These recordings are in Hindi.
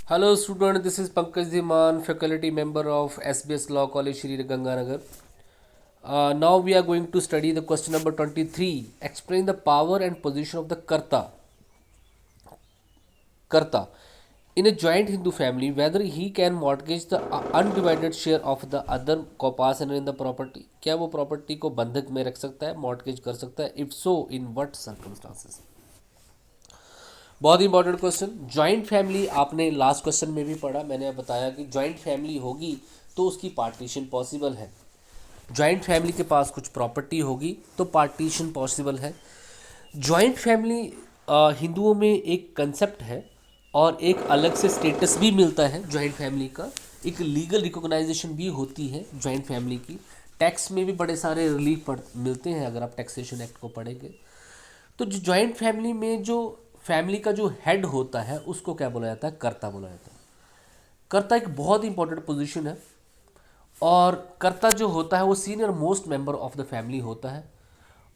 Hello student, this is Pankaj Dhiman, faculty member of SBS Law College, Shri Ganganagar. Now we are going to study the question number 23. Explain the power and position of the Karta. Karta. In a joint Hindu family, whether he can mortgage the undivided share of the other co-partner in the property. क्या वो प्रॉपर्टी को बंधक में रख सकता है, मॉर्टगेज कर सकता है? If so, in what circumstances? बहुत इंपॉर्टेंट क्वेश्चन। जॉइंट फैमिली आपने लास्ट क्वेश्चन में भी पढ़ा, मैंने बताया कि जॉइंट फैमिली होगी तो उसकी पार्टीशन पॉसिबल है। जॉइंट फैमिली के पास कुछ प्रॉपर्टी होगी तो पार्टीशन पॉसिबल है। जॉइंट फैमिली हिंदुओं में एक कंसेप्ट है और एक अलग से स्टेटस भी मिलता है जॉइंट फैमिली का, एक लीगल रिकॉग्नाइजेशन भी होती है जॉइंट फैमिली की। टैक्स में भी बड़े सारे रिलीफ मिलते हैं अगर आप टैक्सेशन एक्ट को पढ़ेंगे। तो जो जॉइंट फैमिली में जो फैमिली का जो हेड होता है उसको क्या बोला जाता है? कर्ता बोला जाता है। कर्ता एक बहुत इंपॉर्टेंट पोजीशन है और कर्ता जो होता है वो senior most member of the family होता है।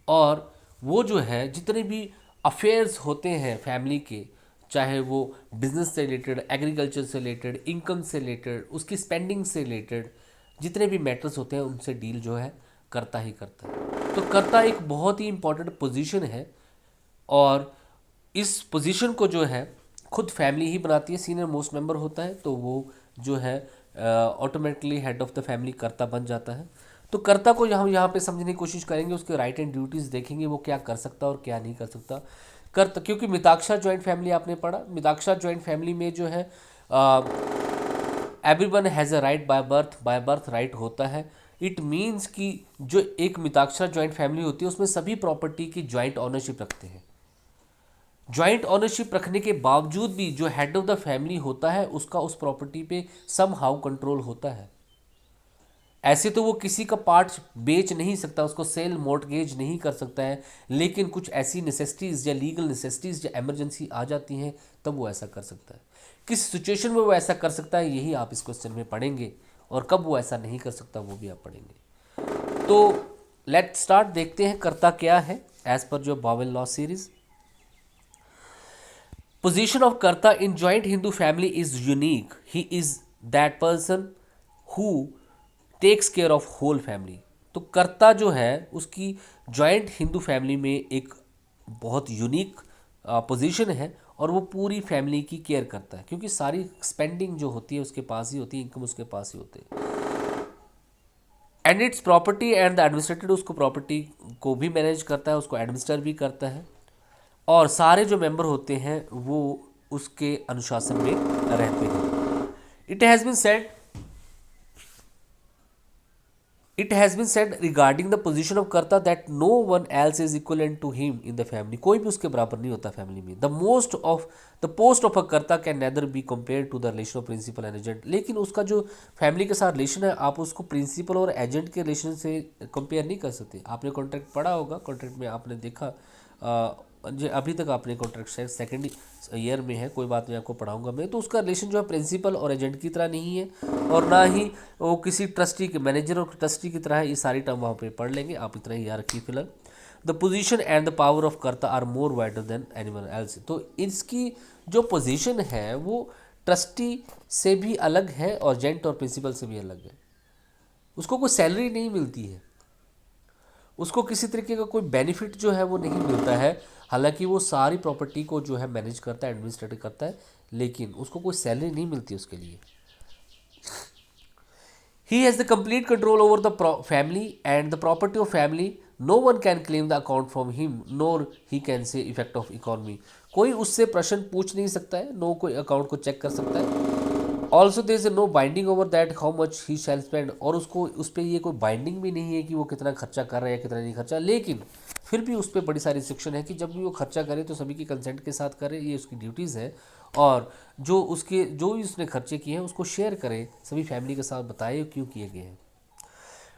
और वो जो है जितने भी अफेयर्स होते हैं फैमिली के, चाहे वो बिजनेस से रिलेटेड, एग्रीकल्चर से रिलेटेड, इनकम से रिलेटेड, उसकी स्पेंडिंग से रिलेटेड, जितने भी मैटर्स होते हैं उनसे डील जो है करता ही करता है। तो कर्ता एक बहुत ही इंपॉर्टेंट पोजीशन है और इस पोजीशन को जो है खुद फैमिली ही बनाती है। सीनियर मोस्ट मेंबर होता है तो वो जो है automatically head of the family कर्ता बन जाता है। तो कर्ता को यहाँ पे समझने की कोशिश करेंगे, उसके राइट एंड ड्यूटीज़ देखेंगे, वो क्या कर सकता है और क्या नहीं कर सकता। कर्ता, क्योंकि मिताक्षरा जॉइंट फैमिली आपने पढ़ा, मिताक्षरा जॉइंट फैमिली में जो है everyone has a right by birth right होता है। इट मीन्स कि जो एक मिताक्षरा जॉइंट फैमिली होती है उसमें सभी प्रॉपर्टी की जॉइंट ऑनरशिप रखते हैं। जॉइंट ऑनरशिप रखने के बावजूद भी जो हेड ऑफ द फैमिली होता है उसका उस प्रॉपर्टी पे सम हाउ कंट्रोल होता है। ऐसे तो वो किसी का पार्ट बेच नहीं सकता, उसको सेल मॉर्टगेज नहीं कर सकता है, लेकिन कुछ ऐसी नेसेसिटीज़ या लीगल नेसेसिटीज़ या इमरजेंसी आ जाती हैं तब वो ऐसा कर सकता है। किस सिचुएशन में वो ऐसा कर सकता है यही आप इस क्वेश्चन में पढ़ेंगे, और कब वो ऐसा नहीं कर सकता वो भी आप पढ़ेंगे। तो लेट स्टार्ट, देखते हैं कर्ता क्या है एज पर जो bowel law series. Position of Karta in joint Hindu family is unique. He is that person who takes care of whole family. तो कर्ता जो है उसकी जॉइंट हिंदू फैमिली में एक बहुत यूनिक पोजीशन है और वो पूरी फैमिली की केयर करता है, क्योंकि सारी स्पेंडिंग जो होती है उसके पास ही होती है, इनकम उसके पास ही होती है। And it's property and the administrated, उसको प्रॉपर्टी को भी मैनेज करता है, उसको एडमिनिस्टर भी करता है, और सारे जो मेंबर होते हैं वो उसके अनुशासन में रहते हैं। It has been said it has been said regarding the position of karta that no one else is equivalent to him in the family. कोई भी उसके बराबर नहीं होता फैमिली में। The post of a karta can neither be compare to the relation of principal and agent. लेकिन उसका जो फैमिली के साथ रिलेशन है आप उसको प्रिंसिपल और एजेंट के रिलेशन से कंपेयर नहीं कर सकते। आपने कॉन्ट्रैक्ट पढ़ा होगा, कॉन्ट्रैक्ट में आपने देखा, जो अभी तक आपने कॉन्ट्रैक्ट सेकेंड ईयर में है, कोई बात नहीं, आपको पढ़ाऊंगा मैं। तो उसका रिलेशन जो है प्रिंसिपल और एजेंट की तरह नहीं है और ना ही वो किसी ट्रस्टी के, मैनेजर और ट्रस्टी की तरह है। ये सारी टर्म वहाँ पे पढ़ लेंगे, आप इतना ही याद रखिए फिलहाल। The position and the power of karta are more wider than anyone else. तो इसकी जो पोजीशन है वो ट्रस्टी से भी अलग है और एजेंट और प्रिंसिपल से भी अलग है। उसको कोई सैलरी नहीं मिलती है, उसको किसी तरीके का कोई बेनिफिट जो है वो नहीं मिलता है। हालांकि वो सारी प्रॉपर्टी को जो है मैनेज करता है, एडमिनिस्ट्रेट करता है, लेकिन उसको कोई सैलरी नहीं मिलती उसके लिए। He has the complete control over the family and the property of family. No one can claim the account from him nor he can say effect of economy. कोई उससे प्रश्न पूछ नहीं सकता है, नो कोई अकाउंट को चेक कर सकता है। Also there is no binding over that how much he shall spend. और उसको उस पर ये कोई बाइंडिंग भी नहीं है कि वो कितना खर्चा कर रहा है या कितना नहीं खर्चा, लेकिन फिर भी उस पर बड़ी सारी रिस्ट्रिक्शन है कि जब भी वो खर्चा करे तो सभी की कंसेंट के साथ करे, ये उसकी ड्यूटीज़ है। और जो भी उसने खर्चे किए हैं उसको शेयर करे, सभी फैमिली के साथ बताए क्यों किए गए हैं।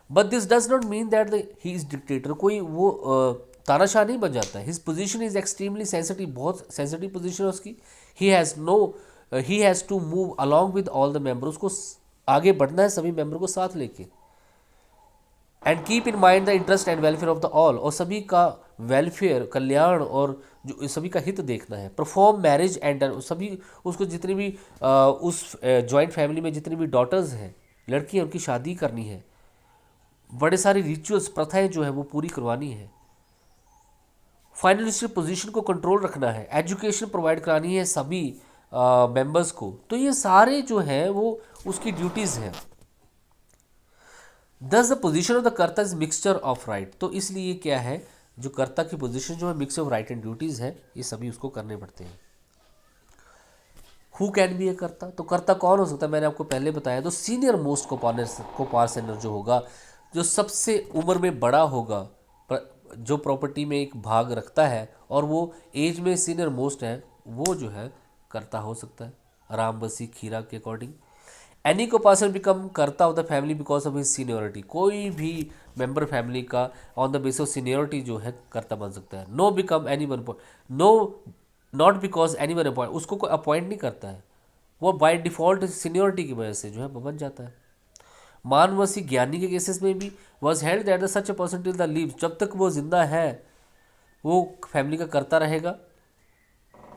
But this does not mean that he is dictator. कोई वो तानाशाह नहीं बन जाता है। His position is extremely sensitive, बहुत सेंसिटिव पोजीशन है उसकी। He has to move along with all the member. उसको आगे बढ़ना है सभी मेंबर को साथ लेके। And keep in mind the interest and welfare of the all. और सभी का वेलफेयर, कल्याण और जो सभी का हित देखना है। परफॉर्म मैरिज एंड सभी उसको जितनी भी उस जॉइंट फैमिली में जितनी भी डॉटर्स हैं, लड़कियां, उनकी शादी करनी है। बड़े सारे रिचुअल्स, प्रथाएं जो है वो पूरी करवानी है। फाइनेंशियल पोजीशन को कंट्रोल रखना है। एजुकेशन प्रोवाइड करानी है सभी मेंबर्स को। तो ये सारे जो है वो उसकी ड्यूटीज़ हैं। दस द पोजीशन ऑफ द कर्ता इज मिक्सचर ऑफ राइट। तो इसलिए क्या है, जो कर्ता की पोजीशन जो है mix of right and duties है, ये सभी उसको करने पड़ते हैं। हु कैन बी ए कर्ता, तो कर्ता कौन हो सकता है, मैंने आपको पहले बताया। तो सीनियर मोस्ट कोपार्सनर जो होगा, जो सबसे उम्र में बड़ा होगा, जो प्रॉपर्टी में एक भाग रखता है और वो एज में सीनियर मोस्ट है, वो जो है कर्ता हो सकता है राम बसी खीरा के according. Any coparcener become karta of the family because of his seniority. कोई भी मेंबर फैमिली का on the basis of seniority जो है कर्ता बन सकता है। No become any one, no not because any one appoint, उसको कोई अपॉइंट नहीं करता है, वो बाय डिफॉल्ट सीनियोरिटी की वजह से जो है वो बन जाता है। मानवसी ज्ञानी के केसेस में भी was held that the such a person till the leave, जब तक वो जिंदा है वो फैमिली का कर्ता रहेगा,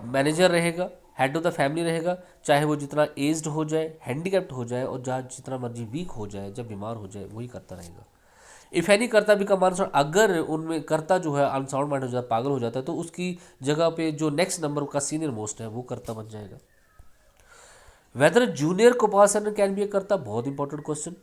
मैनेजर रहेगा, हेड ऑफ द फैमिली रहेगा, चाहे वो जितना एज्ड हो जाए, हैंडीकैप्ड हो जाए और जहाँ जितना मर्जी वीक हो जाए, जब बीमार हो जाए वही करता रहेगा। इफ एनी कर्ता बिकम अनसाउंड, अगर उनमें कर्ता जो है अनसाउंड माइंड हो जाता है, पागल हो जाता है, तो उसकी जगह पे जो नेक्स्ट नंबर का सीनियर मोस्ट है वो कर्ता बन जाएगा। वेदर जूनियर कोपार्सन कैन बी ए कर्ता, बहुत इंपॉर्टेंट क्वेश्चन।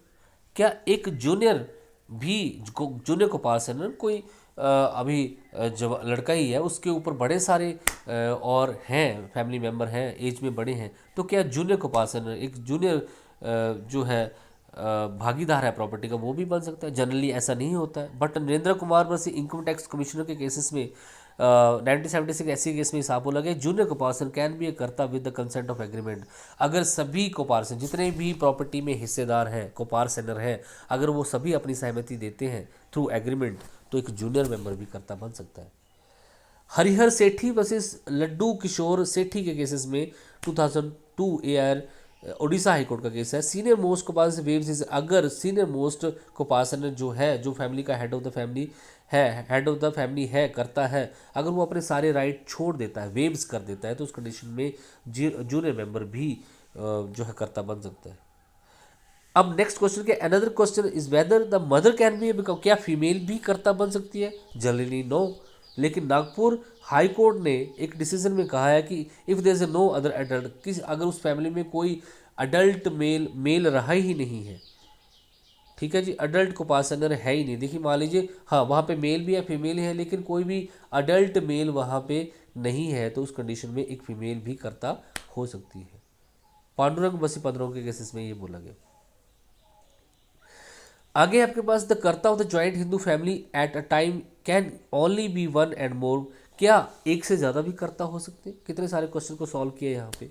क्या एक जूनियर भी, जूनियर कोपार्सन कोई अभी जब लड़का ही है, उसके ऊपर बड़े सारे और हैं फैमिली मेम्बर हैं, एज में बड़े हैं, तो क्या जूनियर कोपार्सन एक जूनियर जो है भागीदार है प्रॉपर्टी का, वो भी बन सकता है? जनरली ऐसा नहीं होता है, बट नरेंद्र कुमार बस इनकम टैक्स कमिश्नर के केसेस में 1976 ऐसी केस में हिसाब बोला गया, जूनियर कोपार्सन कैन बी ए कर्ता with the consent of agreement. अगर सभी कोपार्सन, जितने भी प्रॉपर्टी में हिस्सेदार हैं, कोपार्सनर हैं, अगर वो सभी अपनी सहमति देते हैं थ्रू एग्रीमेंट, तो एक जूनियर मेंबर भी कर्ता बन सकता है। हरिहर सेठी वर्सेस लड्डू किशोर सेठी के केसेस में 2002 एआर उड़ीसा हाईकोर्ट का केस है। सीनियर मोस्ट कोपार्सन वेव्स इज, अगर सीनियर मोस्ट कोपार्सन जो है, जो फैमिली का हेड ऑफ द फैमिली है, हेड ऑफ द फैमिली है, करता है, अगर वो अपने सारे राइट छोड़ देता है, वेव्स कर देता है, तो उस कंडीशन में जूनियर मेंबर भी जो है कर्ता बन सकता है। अब नेक्स्ट क्वेश्चन के, another question is whether the mother can be, क्या फीमेल भी कर्ता बन सकती है? जनरली नो, लेकिन नागपुर हाई कोर्ट ने एक डिसीजन में कहा है कि if there is no other adult, किसी अगर उस फैमिली में कोई अडल्ट मेल रहा ही नहीं है, ठीक है जी, अडल्ट कोपार्सनर है ही नहीं, देखिए मान लीजिए हाँ वहाँ पे मेल भी है फीमेल है, लेकिन कोई भी अडल्ट मेल वहाँ पे नहीं है, तो उस कंडीशन में एक फीमेल भी कर्ता हो सकती है। पांडुरंग बसी पंद्रह के केसेस में ये बोला गया। आगे आपके पास the karta of the joint Hindu family at a time can only be one and more, क्या एक से ज़्यादा भी कर्ता हो सकते हैं? कितने सारे क्वेश्चन को सॉल्व किया यहाँ पे।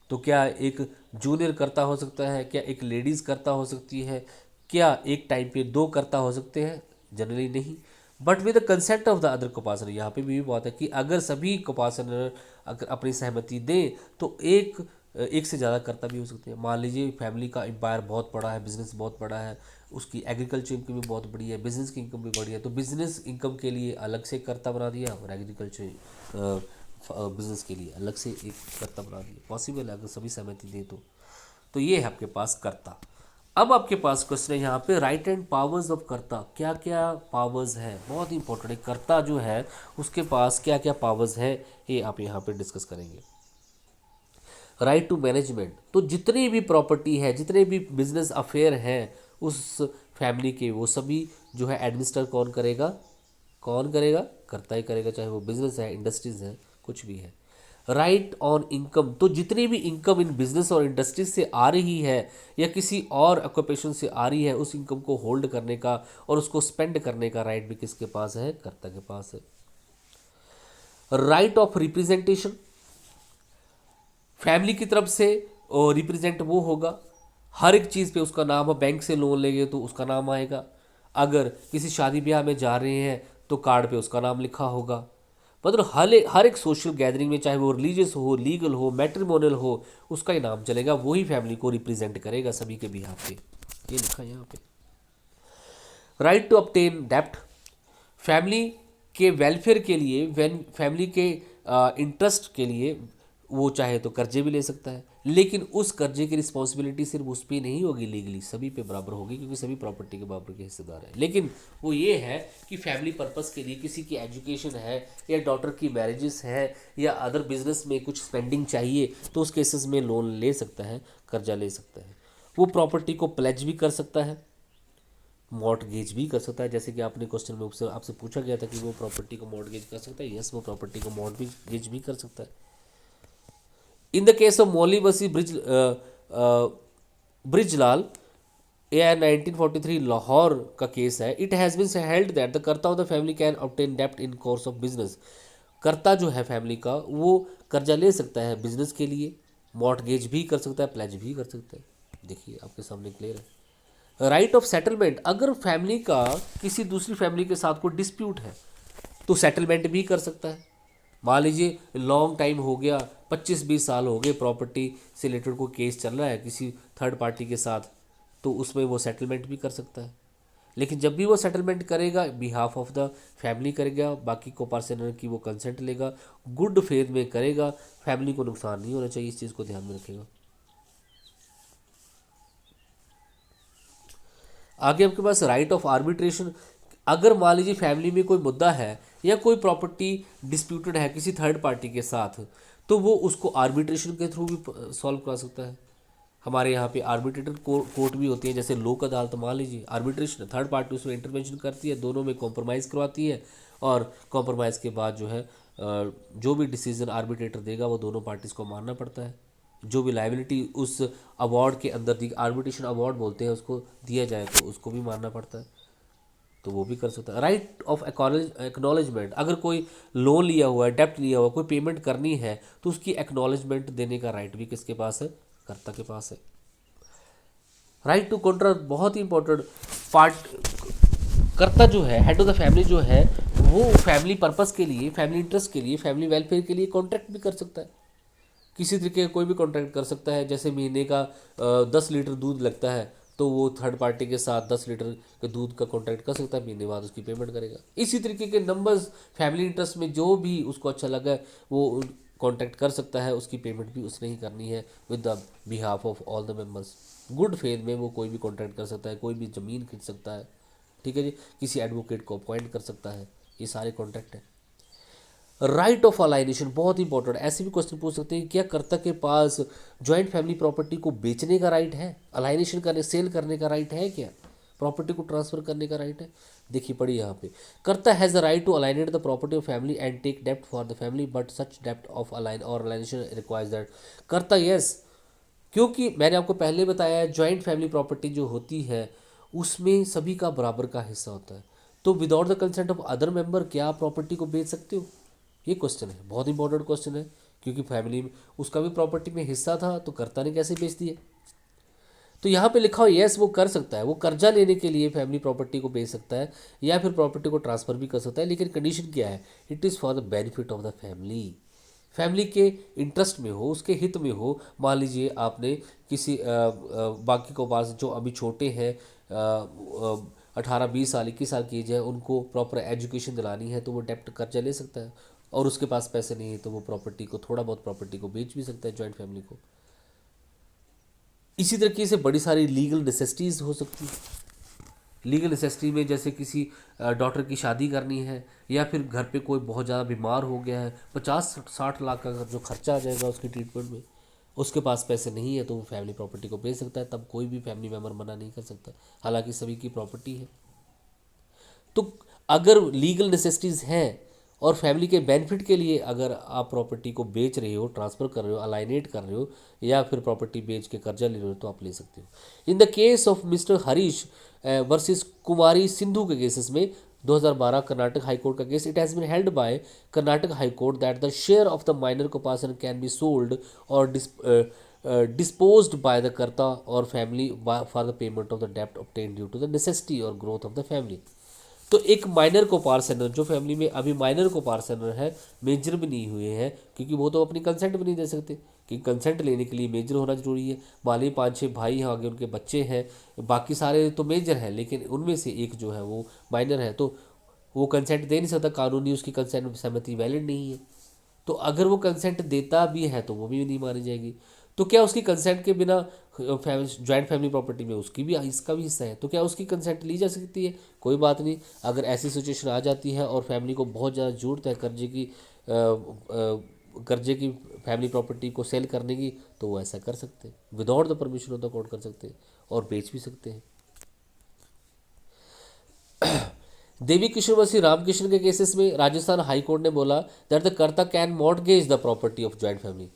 तो क्या एक जूनियर कर्ता हो सकता है? क्या एक लेडीज़ कर्ता हो सकती है? क्या एक टाइम पे दो कर्ता हो सकते हैं? जनरली नहीं, but with the consent of the other coparcener. यहाँ पे भी बात है कि अगर सभी कोपार्सनर अगर अपनी सहमति दें तो एक से ज़्यादा कर्ता भी हो सकते हैं। मान लीजिए फैमिली का एम्पायर बहुत बड़ा है, बिजनेस बहुत बड़ा है, उसकी एग्रीकल्चर इनकम भी बहुत बड़ी है, बिजनेस की इनकम भी बड़ी है, तो बिजनेस इनकम के लिए अलग से कर्ता बना दिया और एग्रीकल्चर बिजनेस के लिए अलग से एक कर्ता बना दिया। पॉसिबल है अगर सभी सहमति दें तो ये है आपके पास कर्ता। अब आपके पास क्वेश्चन है यहाँ पे राइट एंड पावर्स ऑफ कर्ता, क्या क्या पावर्स है, बहुत इंपॉर्टेंट है। कर्ता जो है उसके पास क्या क्या पावर्स है, ये आप यहाँ पे डिस्कस करेंगे। राइट टू मैनेजमेंट, तो जितनी भी प्रॉपर्टी है, जितने भी बिजनेस अफेयर हैं उस फैमिली के, वो सभी जो है एडमिनिस्टर कौन करेगा? कौन करेगा? करता ही करेगा, चाहे वो बिजनेस है, इंडस्ट्रीज है, कुछ भी है। राइट ऑन इनकम, तो जितनी भी इनकम इन बिजनेस और इंडस्ट्रीज से आ रही है या किसी और ऑक्यूपेशन से आ रही है, उस इनकम को होल्ड करने का और उसको स्पेंड करने का राइट भी किसके पास है? कर्ता के पास है। राइट ऑफ रिप्रेजेंटेशन, फैमिली की तरफ से रिप्रेजेंट वो होगा, हर एक चीज़ पे उसका नाम हो, बैंक से लोन लेंगे तो उसका नाम आएगा, अगर किसी शादी ब्याह में जा रहे हैं तो कार्ड पे उसका नाम लिखा होगा। मतलब हर एक सोशल गैदरिंग में, चाहे वो रिलीजियस हो, लीगल हो, मैट्रिमोनियल हो, उसका ही नाम चलेगा, वही फैमिली को रिप्रेजेंट करेगा सभी के बिहाफ पे, ये लिखा है यहाँ पे। राइट टू ऑब्टेन डेप्ट, फैमिली के वेलफेयर के लिए, फैमिली के इंटरेस्ट के लिए वो चाहे तो कर्जे भी ले सकता है, लेकिन उस कर्जे की रिस्पॉन्सिबिलिटी सिर्फ उस पर नहीं होगी, लीगली सभी पे बराबर होगी, क्योंकि सभी प्रॉपर्टी के बराबर के हिस्सेदार हैं। लेकिन वो ये है कि फैमिली पर्पस के लिए किसी की एजुकेशन है, या डॉटर की मैरिजेस है, या अदर बिजनेस में कुछ स्पेंडिंग चाहिए, तो उस केसेस में लोन ले सकता है, कर्जा ले सकता है। वो प्रॉपर्टी को प्लेज भी कर सकता है, मॉर्टगेज भी कर सकता है, जैसे कि आपने क्वेश्चन में आपसे पूछा गया था कि वो प्रॉपर्टी को मॉर्टगेज कर सकता है। यस, वो प्रॉपर्टी को मॉर्टगेज भी कर सकता है। In the case of Mauli Basi Brijlal, a 1943 Lahore का केस है। It has been held that the karta of the family can obtain डेप्ट in course of business. Karta जो है फैमिली का, वो कर्जा ले सकता है बिजनेस के लिए, मॉर्टगेज भी कर सकता है, प्लेज भी कर सकता है। देखिए आपके सामने क्लियर है। राइट ऑफ सेटलमेंट, अगर फैमिली का किसी दूसरी फैमिली के साथ कोई डिस्प्यूट है तो सेटलमेंट भी कर सकता है। मान लीजिए लॉन्ग टाइम हो गया, 25-20 साल हो गए, प्रॉपर्टी से रिलेटेड कोई केस चल रहा है किसी थर्ड पार्टी के साथ, तो उसमें वो सेटलमेंट भी कर सकता है। लेकिन जब भी वो सेटलमेंट करेगा, बिहाफ ऑफ द फैमिली करेगा, बाकी को पार्टनर की वो कंसेंट लेगा, गुड फेथ में करेगा, फैमिली को नुकसान नहीं होना चाहिए, इस चीज़ को ध्यान में रखेगा। आगे आपके पास राइट ऑफ आर्बिट्रेशन। अगर मान लीजिए फैमिली में कोई मुद्दा है या कोई प्रॉपर्टी डिस्प्यूटेड है किसी थर्ड पार्टी के साथ, तो वो उसको आर्बिट्रेशन के थ्रू भी सॉल्व कर सकता है। हमारे यहाँ पे आर्बिट्रेटर कोर्ट भी होती है, जैसे लोक अदालत। मान लीजिए आर्बिट्रेशन, थर्ड पार्टी उसमें इंटरवेंशन करती है, दोनों में कॉम्प्रोमाइज़ करवाती है, और कॉम्प्रोमाइज़ के बाद जो है जो भी डिसीजन आर्बिट्रेटर देगा वो दोनों पार्टीज़ को मानना पड़ता है। जो भी लाइबिलिटी उस अवार्ड के अंदर दी, आर्बिट्रेशन अवार्ड बोलते हैं उसको, दिया जाए तो उसको भी मानना पड़ता है, तो वो भी कर सकता है। राइट ऑफ एक्नॉलेजमेंट, अगर कोई लोन लिया हुआ है, डेप्ट लिया हुआ है, कोई पेमेंट करनी है, तो उसकी एक्नॉलेजमेंट देने का राइट भी किसके पास है? कर्ता के पास है। राइट टू कॉन्ट्रैक्ट, बहुत ही इंपॉर्टेंट पार्ट। कर्ता जो है, हेड ऑफ द फैमिली जो है, वो फैमिली पर्पस के लिए, फैमिली इंटरेस्ट के लिए, फैमिली वेलफेयर के लिए कॉन्ट्रैक्ट भी कर सकता है। किसी तरीके का कोई भी कॉन्ट्रैक्ट कर सकता है। जैसे महीने का 10 लीटर दूध लगता है, तो वो थर्ड पार्टी के साथ 10 लीटर के दूध का कॉन्ट्रैक्ट कर सकता है, महीने बाद उसकी पेमेंट करेगा। इसी तरीके के नंबर्स, फैमिली इंटरेस्ट में जो भी उसको अच्छा लगा वो कॉन्ट्रैक्ट कर सकता है, उसकी पेमेंट भी उसने ही करनी है with the behalf of all the members. Good faith में वो कोई भी कॉन्ट्रैक्ट कर सकता है, कोई भी ज़मीन खरीद सकता है, ठीक है जी, किसी एडवोकेट को अपॉइंट कर सकता है, ये सारे कॉन्ट्रैक्ट हैं। राइट ऑफ अलाइनेशन, बहुत इंपॉर्टेंट। ऐसे भी क्वेश्चन पूछ सकते हैं, क्या कर्ता के पास जॉइंट फैमिली प्रॉपर्टी को बेचने का राइट है, अलाइनेशन करने, सेल करने का राइट है, क्या प्रॉपर्टी को ट्रांसफर करने का राइट है? देखिए पढ़िए यहाँ पे, karta has the right to alienate the property of family and take डेप्ट for the family, but such डेप्ट ऑफ अलाइन और alienation requires that. Karta yes, क्योंकि मैंने आपको पहले बताया है जॉइंट फैमिली प्रॉपर्टी जो होती है उसमें सभी का बराबर का हिस्सा होता है, तो without the consent of other member क्या आप प्रॉपर्टी को बेच सकते हो? ये क्वेश्चन है, बहुत इंपॉर्टेंट क्वेश्चन है, क्योंकि फैमिली में उसका भी प्रॉपर्टी में हिस्सा था, तो कर्ता ने कैसे बेच दिया? तो यहाँ पे लिखा हो यस, वो कर सकता है, वो कर्जा लेने के लिए फैमिली प्रॉपर्टी को बेच सकता है, या फिर प्रॉपर्टी को ट्रांसफ़र भी कर सकता है, लेकिन कंडीशन क्या है? It is for the benefit of the family, family के इंटरेस्ट में हो, उसके हित में हो। मान लीजिए आपने किसी बाकी को पास जो अभी छोटे हैं, 18-20 साल, 21 साल की एज है, उनको प्रॉपर एजुकेशन दिलानी है, तो वो डेप्ट कर्जा ले सकता है, और उसके पास पैसे नहीं है तो वो प्रॉपर्टी को, थोड़ा बहुत प्रॉपर्टी को बेच भी सकता है जॉइंट फैमिली को। इसी तरीके से बड़ी सारी लीगल नेसेसिटीज़ हो सकती है। लीगल नेसेसिटी में जैसे किसी डॉटर की शादी करनी है, या फिर घर पे कोई बहुत ज़्यादा बीमार हो गया है, 50-60 लाख का जो खर्चा आ जाएगा उसकी ट्रीटमेंट में, उसके पास पैसे नहीं है, तो वो फैमिली प्रॉपर्टी को बेच सकता है, तब कोई भी फैमिली मेम्बर मना नहीं कर सकता, हालांकि सभी की प्रॉपर्टी है। तो अगर लीगल नेसेसिटीज़ हैं और फैमिली के बेनिफिट के लिए अगर आप प्रॉपर्टी को बेच रहे हो, ट्रांसफ़र कर रहे हो, अलाइनेट कर रहे हो, या फिर प्रॉपर्टी बेच के कर्जा ले रहे हो, तो आप ले सकते हो। In the case of mister Harish versus Kumari Sindhu के केसेस में, 2012 कर्नाटक हाई कोर्ट का case, it has been held by Karnataka high court that the share of the minor coparcener can be sold और disposed by the कर्ता और family for the payment of the डेप्ट obtained due to the necessity और ग्रोथ ऑफ द फैमिली। तो एक माइनर को पार्सनर जो फैमिली में अभी माइनर को पार्सनर है, मेजर भी नहीं हुए हैं, क्योंकि वो तो अपनी कंसेंट भी नहीं दे सकते, कि कंसेंट लेने के लिए मेजर होना जरूरी है। मान लीजिए 5-6 भाई हैं, आगे उनके बच्चे हैं, बाकी सारे तो मेजर हैं, लेकिन उनमें से एक जो है वो माइनर है, तो वो कंसेंट दे नहीं सकता, कानूनी उसकी कंसेंट सहमति वैलिड नहीं है। तो अगर वो कंसेंट देता भी है तो वो भी नहीं मानी जाएगी। तो क्या उसकी कंसेंट के बिना जॉइंट फैमिली प्रॉपर्टी में उसकी भी इसका भी हिस्सा है, तो क्या उसकी कंसेंट ली जा सकती है? कोई बात नहीं। अगर ऐसी सिचुएशन आ जाती है और फैमिली को बहुत ज़्यादा ज़रूरत है कर्जे की फैमिली प्रॉपर्टी को सेल करने की, तो वो ऐसा कर सकते हैं, without the permission of the court कर सकते हैं और बेच भी सकते हैं। देवी किशन वर्सेस रामकृष्ण के केसेस में राजस्थान हाई कोर्ट ने बोला दैट द कर्ता can mortgage the property of joint family.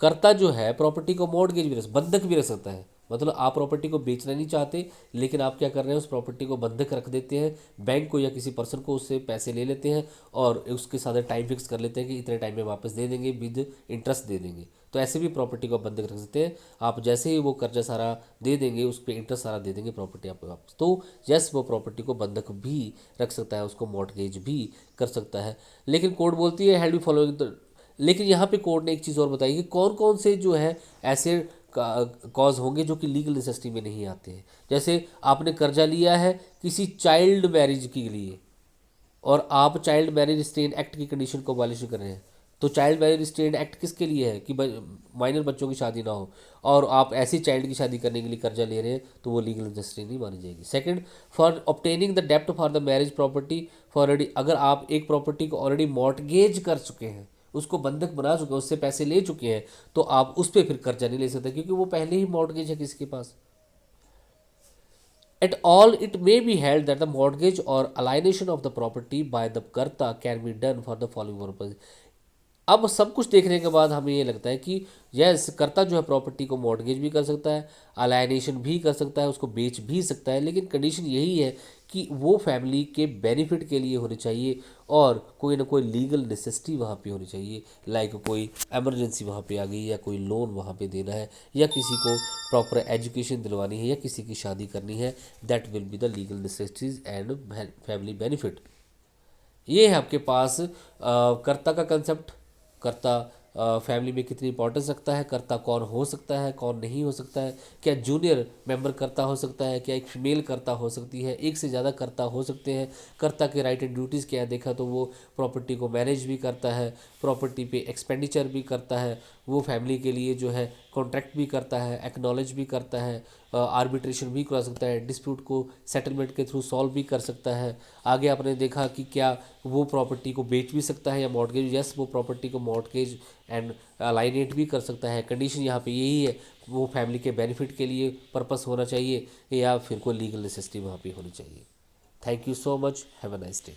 कर्ता जो है प्रॉपर्टी को मॉर्टगेज भी बंधक भी रख सकता है। मतलब आप प्रॉपर्टी को बेचना नहीं चाहते, लेकिन आप क्या कर रहे हैं, उस प्रॉपर्टी को बंधक रख देते हैं, बैंक को या किसी पर्सन को उससे पैसे ले लेते हैं और उसके साथ टाइम फिक्स कर लेते हैं कि इतने टाइम में वापस दे देंगे, विद इंटरेस्ट दे देंगे। तो ऐसे भी प्रॉपर्टी को बंधक रख सकते हैं। आप जैसे ही वो कर्जा सारा दे देंगे, उस पर इंटरेस्ट सारा दे देंगे, प्रॉपर्टी आपको वापस। तो यस, वो प्रॉपर्टी को बंधक भी रख सकता है, उसको मॉर्टगेज भी कर सकता है। लेकिन कोर्ट बोलती है हेल्ड बी फॉलोइंग। लेकिन यहाँ पे कोर्ट ने एक चीज़ और बताई कि कौन कौन से जो है ऐसे कॉज होंगे जो कि लीगल नेसेसिटी में नहीं आते हैं। जैसे आपने कर्जा लिया है किसी चाइल्ड मैरिज के लिए, और आप चाइल्ड मैरिज रिस्ट्रेन एक्ट की कंडीशन को वायलेशन कर रहे हैं। तो चाइल्ड मैरिज रिस्ट्रेन एक्ट किसके लिए है? कि माइनर बच्चों की शादी ना हो, और आप ऐसी चाइल्ड की शादी करने के लिए कर्जा ले रहे हैं, तो वो लीगल नेसेसिटी नहीं मानी जाएगी। सेकंड, फॉर ऑब्टेनिंग द डेप्ट for the marriage property for already, अगर आप एक प्रॉपर्टी को ऑलरेडी मॉर्टगेज कर चुके हैं, उसको बंधक बना चुके हैं, उससे पैसे ले चुके हैं, तो आप उस पर फिर कर्जा नहीं ले सकते, क्योंकि वो पहले ही मॉर्टगेज है किसी के पास। At all, it may be held that the mortgage or alienation of the property by the कर्ता can be done for the following purpose। अब सब कुछ देखने के बाद हमें ये लगता है कि यस, कर्ता जो है प्रॉपर्टी को मॉर्टगेज भी कर सकता है, अलाइनेशन भी कर सकता है, उसको बेच भी सकता है, लेकिन कंडीशन यही है कि वो फैमिली के बेनिफिट के लिए होनी चाहिए और कोई ना कोई लीगल नेसेसिटी वहाँ पे होनी चाहिए। लाइक कोई एमरजेंसी वहाँ पे आ गई, या कोई लोन वहाँ पे देना है, या किसी को प्रॉपर एजुकेशन दिलवानी है, या किसी की शादी करनी है, that will be the legal necessities and family benefit. ये है आपके पास कर्ता का कंसेप्ट। कर्ता फैमिली में कितनी इंपॉर्टेंस रखता है, कर्ता कौन हो सकता है, कौन नहीं हो सकता है, क्या जूनियर मेंबर कर्ता हो सकता है, क्या एक फीमेल कर्ता हो सकती है, एक से ज़्यादा कर्ता हो सकते हैं, कर्ता के राइट एंड ड्यूटीज़ क्या है, देखा तो वो प्रॉपर्टी को मैनेज भी करता है, प्रॉपर्टी पे एक्सपेंडिचर भी करता है, वो फैमिली के लिए जो है कॉन्ट्रैक्ट भी करता है, एक्नॉलेज भी करता है, आर्बिट्रेशन भी करा सकता है, डिस्प्यूट को सेटलमेंट के थ्रू सॉल्व भी कर सकता है। आगे आपने देखा कि क्या वो प्रॉपर्टी को बेच भी सकता है या मॉर्टगेज, यस, वो प्रॉपर्टी को मॉर्टगेज एंड अलाइनेट भी कर सकता है। कंडीशन यहाँ पे यही है, वो फैमिली के बेनिफिट के लिए पर्पस होना चाहिए, या फिर कोई लीगल नेसेसिटी वहाँ पे होनी चाहिए। Thank you so much, have a nice day.